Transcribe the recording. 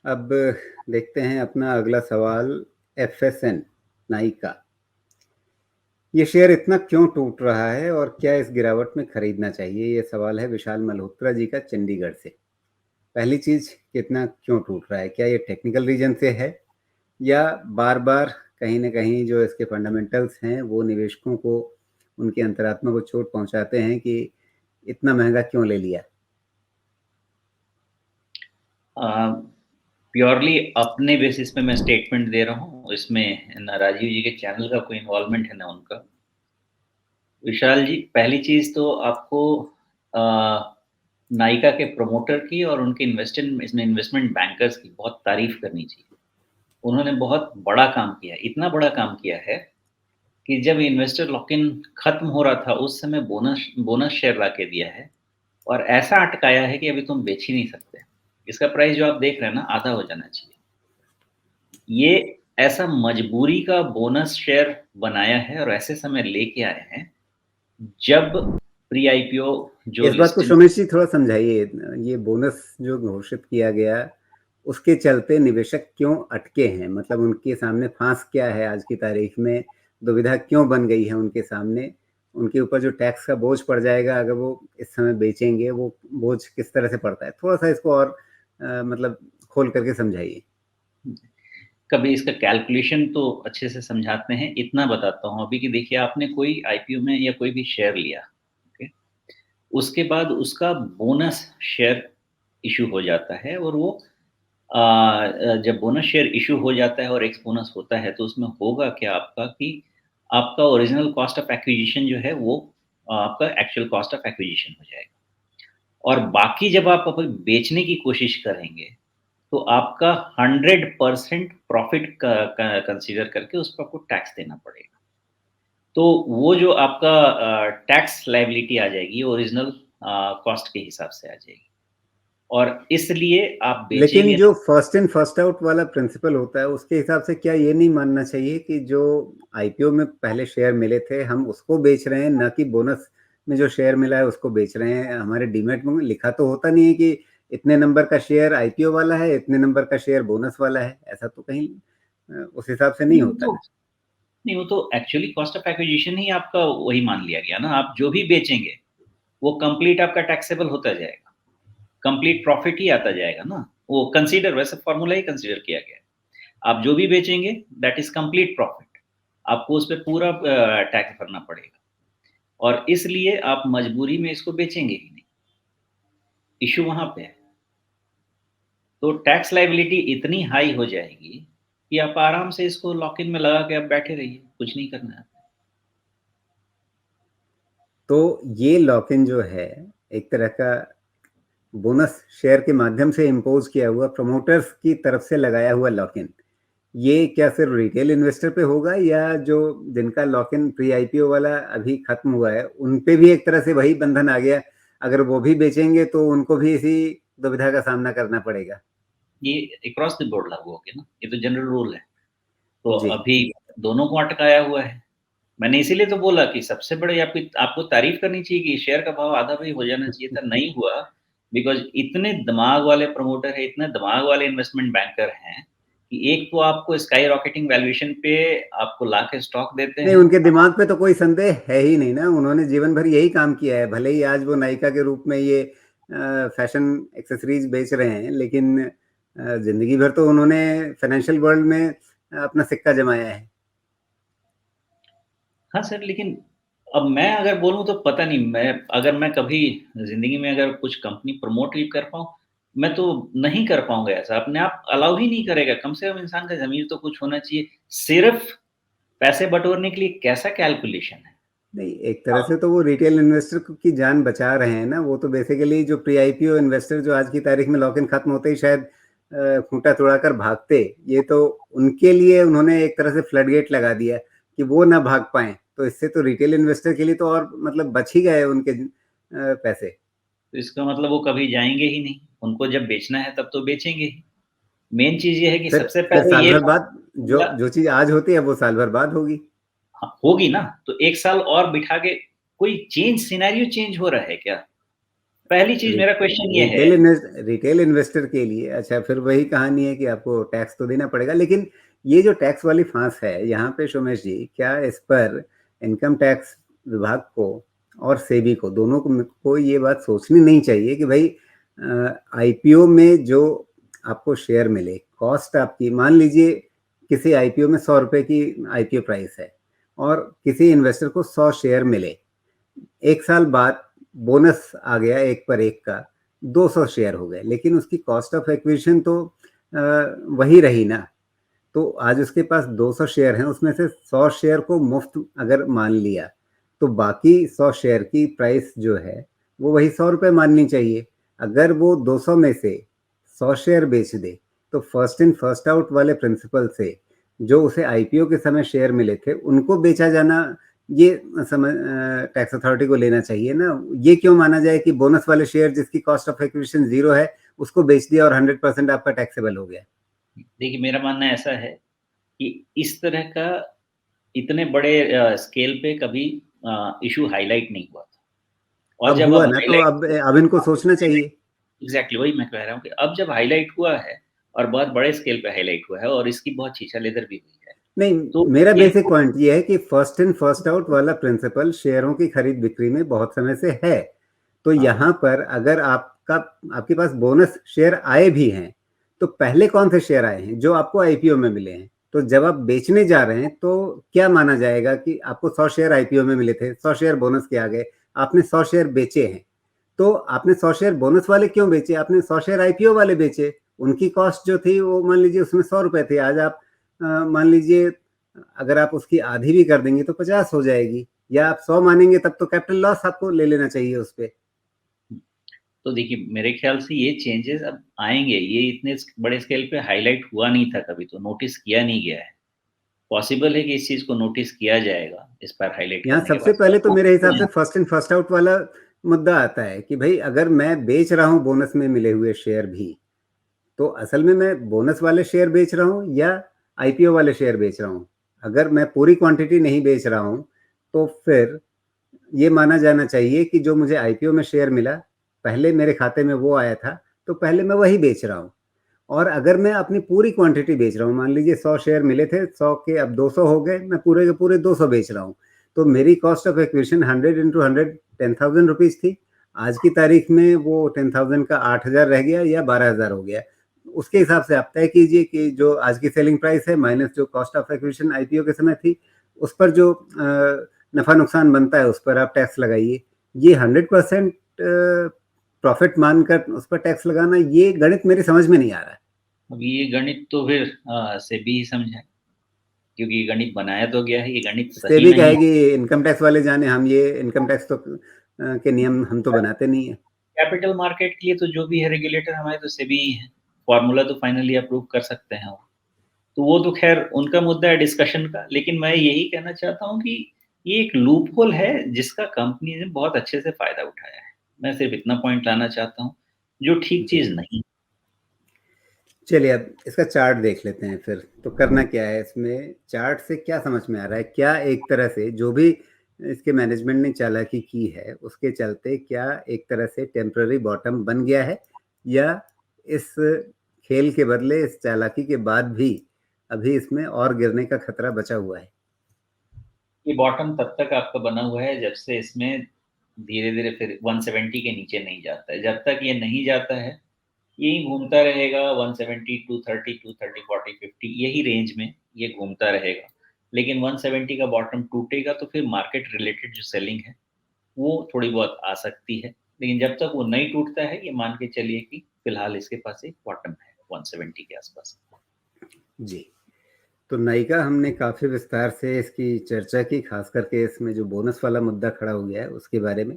अब देखते हैं अपना अगला सवाल। एफएसएन नाइका, ये शेयर इतना क्यों टूट रहा है और क्या इस गिरावट में खरीदना चाहिए? ये सवाल है विशाल मल्होत्रा जी का चंडीगढ़ से। पहली चीज, कितना क्यों टूट रहा है? क्या ये टेक्निकल रीजन से है या बार बार कहीं ना कहीं जो इसके फंडामेंटल्स हैं वो निवेशकों को, उनकी अंतरात्मा को चोट पहुंचाते हैं कि इतना महंगा क्यों ले लिया? प्योरली अपने बेसिस पे मैं स्टेटमेंट दे रहा हूँ, इसमें ना राजीव जी के चैनल का कोई इन्वॉल्वमेंट है ना उनका। विशाल जी, पहली चीज तो आपको नायिका के प्रमोटर की और उनके इन्वेस्टमेंट बैंकर्स की बहुत तारीफ करनी चाहिए। उन्होंने बहुत बड़ा काम किया है, इतना बड़ा काम किया है कि जब इन्वेस्टर लॉक इन खत्म हो रहा था उस समय बोनस बोनस शेयर ला के दिया है और ऐसा अटकाया है कि अभी तुम बेच ही नहीं सकते। इसका प्राइस जो आप देख रहे हैं ना, आधा हो जाना चाहिए। ये ऐसा मजबूरी का बोनस शेयर बनाया है और ऐसे समय लेके आए हैं जब प्री आईपीओ जो इस बात को लिस्टिंग। सुमेश जी थोड़ा समझाइए। ये बोनस जो घोषित किया गया, उसके चलते निवेशक क्यों अटके हैं? मतलब उनके सामने फांस क्या है? आज की तारीख में दुविधा क्यों बन गई है उनके सामने? उनके ऊपर जो टैक्स का बोझ पड़ जाएगा अगर वो इस समय बेचेंगे, वो बोझ किस तरह से पड़ता है? थोड़ा सा इसको और मतलब खोल करके समझाइए। कभी इसका कैलकुलेशन तो अच्छे से समझाते हैं, इतना बताता हूँ अभी कि देखिए, आपने कोई आईपीओ में या कोई भी शेयर लिया, ओके, उसके बाद उसका बोनस शेयर इशू हो जाता है और वो जब बोनस शेयर इशू हो जाता है और एक्स बोनस होता है तो उसमें होगा क्या आपका कि आपका ओरिजिनल कॉस्ट ऑफ एक्विजिशन जो है वो आपका एक्चुअल कॉस्ट ऑफ एक्विजिशन हो जाएगा। और बाकी जब आप अभी बेचने की कोशिश करेंगे तो आपका 100% प्रॉफिट कंसीडर करके उस पर आपको टैक्स देना पड़ेगा। तो वो जो आपका टैक्स लायबिलिटी आ जाएगी ओरिजिनल कॉस्ट के हिसाब से आ जाएगी और इसलिए आप लेकिन बेचेंगे जो तो। फर्स्ट इन फर्स्ट आउट वाला प्रिंसिपल होता है, उसके हिसाब से क्या ये नहीं मानना चाहिए कि जो आईपीओ में पहले शेयर मिले थे हम उसको बेच रहे हैं, ना कि बोनस में जो शेयर मिला है उसको बेच रहे हैं? हमारे डीमैट में लिखा तो होता नहीं है कि इतने नंबर का शेयर आईपीओ वाला है, इतने नंबर का शेयर बोनस वाला है। ऐसा तो कहीं उस हिसाब से नहीं नहीं वो होता तो ना। नहीं वो तो एक्चुअली कॉस्ट ऑफ एक्विजिशन ही आपका वही मान लिया गया ना। आप जो भी बेचेंगे वो कंप्लीट आपका टैक्सेबल होता जाएगा, कंप्लीट प्रॉफिट ही आता जाएगा ना। वो कंसीडर, वैसे फॉर्मूला ही कंसीडर किया गया है। आप जो भी बेचेंगे दैट इज कंप्लीट प्रॉफिट, आपको उस पर पूरा टैक्स भरना पड़ेगा और इसलिए आप मजबूरी में इसको बेचेंगे ही नहीं। इशू वहां पे है। तो टैक्स लाइबिलिटी इतनी हाई हो जाएगी कि आप आराम से इसको लॉक इन में लगा के आप बैठे रहिए, कुछ नहीं करना है। तो ये लॉक इन जो है एक तरह का बोनस शेयर के माध्यम से इम्पोज किया हुआ, प्रमोटर्स की तरफ से लगाया हुआ लॉक इन, ये क्या सिर्फ रिटेल इन्वेस्टर पे होगा या जो जिनका लॉक इन प्री आईपीओ वाला अभी खत्म हुआ है उन पे भी एक तरह से वही बंधन आ गया? अगर वो भी बेचेंगे तो उनको भी इसी दुविधा का सामना करना पड़ेगा? ये अक्रॉस द बोर्ड लागू हो गया ना, ये तो जनरल रूल है। तो जी। अभी दोनों को अटकाया हुआ है। मैंने इसीलिए तो बोला कि सबसे बड़े आपकी आपको तारीफ करनी चाहिए कि शेयर का भाव आधा भी हो जाना चाहिए था, नहीं हुआ। बिकॉज इतने दिमाग वाले प्रमोटर है, इतने दिमाग वाले इन्वेस्टमेंट बैंकर हैं कि एक तो आपको स्काई रॉकेटिंग वैल्यूएशन पे आपको ला के स्टॉक देते नहीं, हैं। उनके दिमाग पे तो कोई संदेह है ही नहीं ना। उन्होंने जीवन भर यही काम किया है। भले ही आज वो नायिका के रूप में ये फैशन एक्सेसरीज बेच रहे हैं, लेकिन जिंदगी भर तो उन्होंने फाइनेंशियल वर्ल्ड में अपना सिक्का जमाया है। हाँ सर, लेकिन अब मैं अगर बोलूँ तो पता नहीं, मैं कभी ज़िंदगी में अगर कुछ कंपनी प्रमोट भी कर पाऊँ, मैं तो नहीं कर पाऊँगा ऐसा, अपने आप अलाउ ही नहीं करेगा। कम से कम इंसान का ज़मीर तो कुछ होना चाहिए। सिर्फ़ पैसे बटोरने के लिए कैसा कैलकुलेशन है? नहीं, एक तरह से तो वो रिटेल इन्वेस्टर की जान बचा रहे हैं ना। वो तो बेसिकली जो प्री आईपीओ इन्वेस्टर जो आज की तारीख में लॉक इन खत्म होते ही शायद खूंटा तोड़ाकर भागते, ये तो उनके लिए उन्होंने एक तरह से फ्लड गेट लगा दिया कि वो ना भाग पाए। तो इससे तो रिटेल इन्वेस्टर के लिए तो और मतलब बच ही गए उनके पैसे। तो इसका मतलब वो कभी जाएँगे ही नहीं। उनको जब बेचना है तब तो बेचेंगे ही। मेन चीज़ ये है कि सबसे फिर पहले साल ये भर बात बाद जो जो चीज आज होती है वो साल भर बाद होगी। हाँ, होगी ना। तो 1 साल और बिठा के कोई चेंज सिनेरियो चेंज हो रहा है क्या? पहली चीज मेरा क्वेश्चन ये है। रिटेल इन्वेस्टर के लिए अच्छा फिर वही कहानी है कि आपको टैक्स तो देना पड़ेगा, लेकिन ये जो टैक्स वाली फांस है यहाँ पे सोमेश जी, क्या इस पर इनकम टैक्स विभाग को और सेबी को, दोनों को ये बात सोचनी नहीं चाहिए कि भाई आईपीओ में जो आपको शेयर मिले, कॉस्ट आपकी, मान लीजिए किसी आईपीओ में 100 रुपए की आईपीओ प्राइस है और किसी इन्वेस्टर को 100 शेयर मिले, एक साल बाद बोनस आ गया एक पर एक का, 200 शेयर हो गए, लेकिन उसकी कॉस्ट ऑफ एक्विजिशन तो वही रही ना। तो आज उसके पास 200 शेयर हैं, उसमें से 100 शेयर को मुफ्त अगर मान लिया तो बाकी 100 शेयर की प्राइस जो है वो वही 100 रुपए माननी चाहिए। अगर वो 200 में से 100 शेयर बेच दे तो फर्स्ट इन फर्स्ट आउट वाले प्रिंसिपल से जो उसे आईपीओ के समय शेयर मिले थे उनको बेचा जाना, ये समझ टैक्स अथॉरिटी को लेना चाहिए ना। ये क्यों माना जाए कि बोनस वाले शेयर जिसकी कॉस्ट ऑफ एक्विजिशन 0 है उसको बेच दिया और 100% आपका टैक्सेबल हो गया। देखिए मेरा मानना ऐसा है कि इस तरह का इतने बड़े स्केल पे कभी इशू हाईलाइट नहीं हुआ था, और अब जब हुआ अब ना, तो हाईलाइट, अब इनको सोचना चाहिए। एग्जैक्टली वही मैं कह रहा हूँ कि अब जब हाईलाइट हुआ है और बहुत बड़े स्केल पे हाईलाइट हुआ है और इसकी बहुत शीशा लेदर भी हुई है, नहीं, तो मेरा ये बेसिक पॉइंट ये है कि फर्स्ट इन फर्स्ट आउट वाला प्रिंसिपल शेयरों की खरीद बिक्री में बहुत समय से है। तो हाँ, यहाँ पर अगर आपके पास बोनस शेयर आए भी हैं तो पहले कौन से शेयर आए हैं? जो आपको आईपीओ में मिले हैं। तो जब आप बेचने जा रहे हैं तो क्या माना जाएगा कि आपको 100 शेयर आईपीओ में मिले थे, 100 शेयर बोनस के आ गए, आपने 100 शेयर बेचे हैं। तो आपने 100 शेयर बोनस वाले क्यों बेचे? आपने 100 शेयर आईपीओ वाले बेचे। उनकी कॉस्ट जो थी वो मान लीजिए उसमें 100 रुपए थे, आज आप मान लीजिए अगर आप उसकी आधी भी कर देंगे तो 50 हो जाएगी, या आप 100 मानेंगे तब तो कैपिटल लॉस आपको ले लेना चाहिए उस पे। तो देखिए मेरे ख्याल से ये चेंजेस अब आएंगे, ये इतने बड़े स्केल पे हाईलाइट हुआ नहीं था कभी, तो नोटिस किया नहीं गया है। पॉसिबल है कि इस चीज को नोटिस किया जाएगा इस पर हाईलाइट यहाँ करने के सबसे पहले तो मेरे हिसाब बाद। से फर्स्ट इन फर्स्ट आउट वाला मुद्दा आता है कि भाई अगर मैं बेच रहा हूँ बोनस में मिले हुए शेयर भी, तो असल में मैं बोनस वाले शेयर बेच रहा हूँ या आईपीओ वाले शेयर बेच रहा हूँ। अगर मैं पूरी क्वांटिटी नहीं बेच रहा हूँ तो फिर ये माना जाना चाहिए कि जो मुझे आईपीओ में शेयर मिला, पहले मेरे खाते में वो आया था, तो पहले मैं वही बेच रहा हूँ। और अगर मैं अपनी पूरी क्वांटिटी बेच रहा हूँ, मान लीजिए 100 शेयर मिले थे, 100 के अब 200 हो गए, मैं पूरे के पूरे 200 बेच रहा हूँ, तो मेरी cost of acquisition 100 into 100 10,000 rupees थी। आज की तारीख में वो 10,000 का 8,000 रह गया या 12,000 हो गया। उसके हिसाब से आप तय कीजिए कि जो आज की सेलिंग प्राइस है माइनस जो कॉस्ट ऑफ एक्विजिशन आईपीओ के समय थी, उस पर जो नफा नुकसान बनता है उस पर आप टैक्स लगाइए। ये 100% प्रॉफिट मानकर उस पर टैक्स लगाना, ये गणित मेरी समझ में नहीं आ रहा है। अब ये गणित तो फिर सेबी ही समझाए, क्योंकि ये गणित बनाया तो गया है, ये गणित सही सेबी नहीं है। कहेगी इनकम टैक्स वाले जाने, हम ये इनकम टैक्स तो के नियम हम तो बनाते नहीं है। कैपिटल मार्केट के लिए तो जो भी है रेगुलेटर हमारे तो सेबी ही है, फॉर्मूला तो फाइनली अप्रूव कर सकते हैं वो। तो वो तो खैर उनका मुद्दा है डिस्कशन का, लेकिन मैं यही कहना चाहता हूँ कि ये एक लूप होल है जिसका कंपनी ने बहुत अच्छे से फायदा उठाया है। मैं सिर्फ इतना पॉइंट लाना चाहता हूँ, जो ठीक जी, चीज नहीं। चलिए अब इसका चार्ट देख लेते हैं फिर। तो करना क्या है इसमें, चार्ट से क्या समझ में आ रहा है? क्या एक तरह से जो भी इसके मैनेजमेंट ने चालाकी की है उसके चलते क्या एक तरह से टेम्पररी बॉटम बन गया है, या इस खेल के बदले इस चालाकी के बाद भी अभी इसमें और गिरने का खतरा बचा हुआ है? ये बॉटम तब तक आपका बना हुआ है जब से इसमें धीरे धीरे फिर 170 के नीचे नहीं जाता है। जब तक ये नहीं जाता है यही घूमता रहेगा, 170 230 230 40 50 यही रेंज में ये घूमता रहेगा। लेकिन 170 का बॉटम टूटेगा तो फिर मार्केट रिलेटेड जो सेलिंग है वो थोड़ी बहुत आ सकती है। लेकिन जब तक वो नहीं टूटता है ये मान के चलिए कि फिलहाल इसके पास एक बॉटम है 170 के आसपास। जी, तो नायिका हमने काफ़ी विस्तार से इसकी चर्चा की, खास करके इसमें जो बोनस वाला मुद्दा खड़ा हो गया है उसके बारे में।